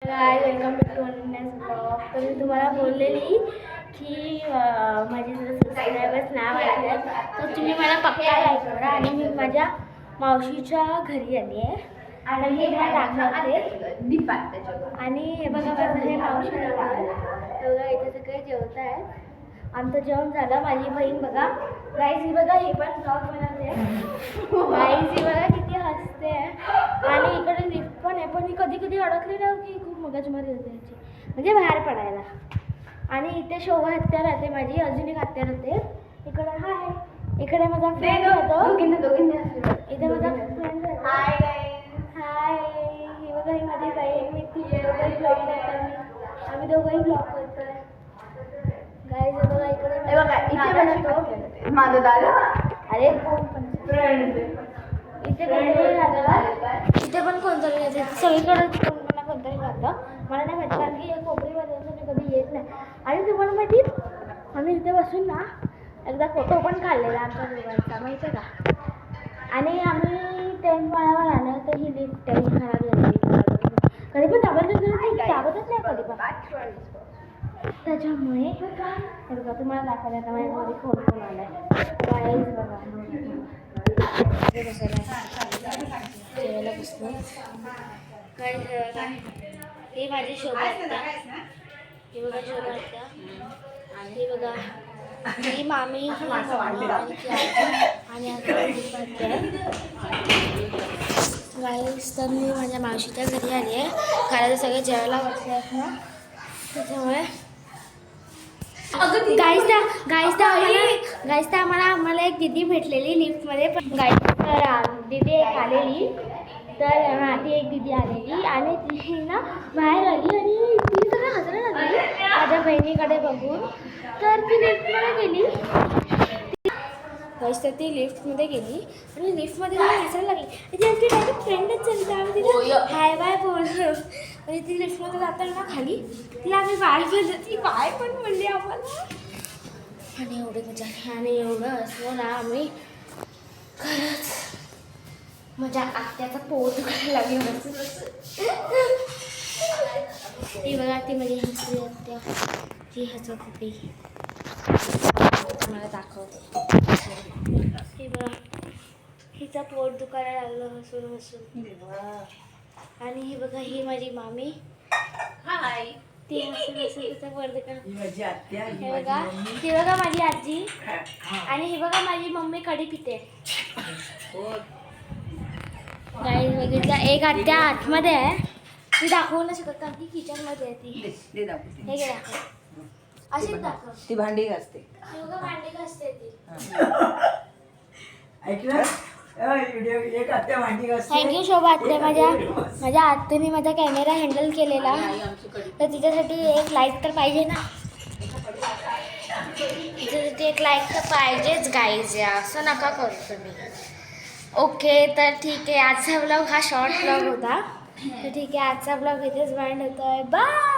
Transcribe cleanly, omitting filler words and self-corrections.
High, welcome back to Ananya's blog. तर मी तुम्हाला बोललेली की माझे जर सबस्क्रायबर्स नाही वाटले तर तुम्ही मला पक्का लाईक करा. आणि मी माझ्या मावशीच्या घरी आली आहे आणि मी तुम्हाला दाखवते. आणि हे बघा माझं हे मावशीचं घर. बघा इथे सगळे जेवत आहेत. आमचं जेवण झालं. माझी बहीण बघा गाईज ही बघा ही पण ब्लॉग बनवते. गाईज ही बघा किती हसते. आणि इकडे लिफ्ट पण आहे, पण मी कधी कधी अडकली ना की खूप मगजमारी होते याची, म्हणजे बाहेर पडायला. आणि इथे शोभा हत्या राहते माझी, अजून एक हत्या राहते. इकडे हाय, इकडे माझा फ्रेंड राहतो. इथे माझा फ्रेंड राहतो. हाय, ही बघा ही माझी बहीण. मी तिचे दोघंही ब्लॉग करतो. आम्ही दोघंही ब्लॉग करतोय. गाईज बघा इकडे माझा दादा. अरे फ्रेंड इथे कोणतरी राहतं, इथे पण कोणतरी राहते. सगळीकडे कोणा कोणतरी राहतं. मला नाही माहिती, कारण की कोपरीमध्ये मी कधी येत नाही. आणि तुम्हाला माहिती आम्ही इथे बसून ना एकदा फोटो पण काढलेला आमच्या दोघांचा, माहिती आहे का. आणि आम्ही 10th माळ्यावर आलो तर ही लिफ्ट आहे, ही खराब झाली. कधी पण दाबतच नाही कधी पण. त्याच्यामुळे हे बघा तुम्हाला दाखवलं आता माझ्या घरी फोन पण आला आहे. बघा जेवायला बसलो. हे माझी शोभा आत्या. हे बघा शोभा आत्या. हे बघा ही मामी, ही मम्मा आणि गाईस. तर मी माझ्या मावशीच्या घरी आली आहे. कारण सगळे जेवायला बसले आहेत ना, त्याच्यामुळे गाईस आम्हाला एक दीदी भेटलेली लिफ्टमध्ये. पण गाईस तर दीदी एक आलेली, तर ती एक दीदी आलेली आणि ती ना बाहेर आली आणि ती सगळं हसत लागली माझ्या बहिणीकडे बघून. तर ती लिफ्टमध्ये गेली. गाईस तर ती लिफ्टमध्ये गेली आणि लिफ्टमध्ये तिला हसायला लागली. ती आमची डायरेक्ट फ्रेंडच झाली. तर आम्ही तिला हाय बाय बोललो. आणि ती लिफ्टमध्ये जाताना खाली तिला आम्ही बाय बोललो. ती बाय पण बोलली आम्हाला. आणि एवढे मजा आणि एवढं असलो ना आम्ही, खरंच माझ्या आत्याचा पोट दुखायला लागलं. ती बघा ती माझी हसरी आत्या, ती हसत होती. मला दाखवते. ही बघा हिचा पोट दुखायला लागलं हसून हसून. आणि ही बघा ही माझी मामी. हाय, ती हसून हसून तिचा पोट दुखायला. हे बघा ती बघा माझी आजी. आणि ही बघा माझी मम्मी कढी पिते. गाईस बघितलं, एक आत्या आतमध्ये आहे, ती दाखवू नाही शकत कारण की किचनमध्ये आहे ती. हे दाखव, अशीच दाखव. ती भांडी घासते. ती बघा भांडी घासते ती. थँक्यू शोभा आत्या. माझ्या आत्याने माझा कॅमेरा हँडल केलेला, तर तिच्यासाठी एक लाईक तर पाहिजे ना. तिच्यासाठी एक लाईक तर पाहिजेच गाईज. असं नका करू तुम्ही. ओके तर ठीक आहे, आजचा ब्लॉग हा शॉर्ट ब्लॉग होता. तर ठीक आहे, आजचा ब्लॉग इथेच बाय होतोय. बाय.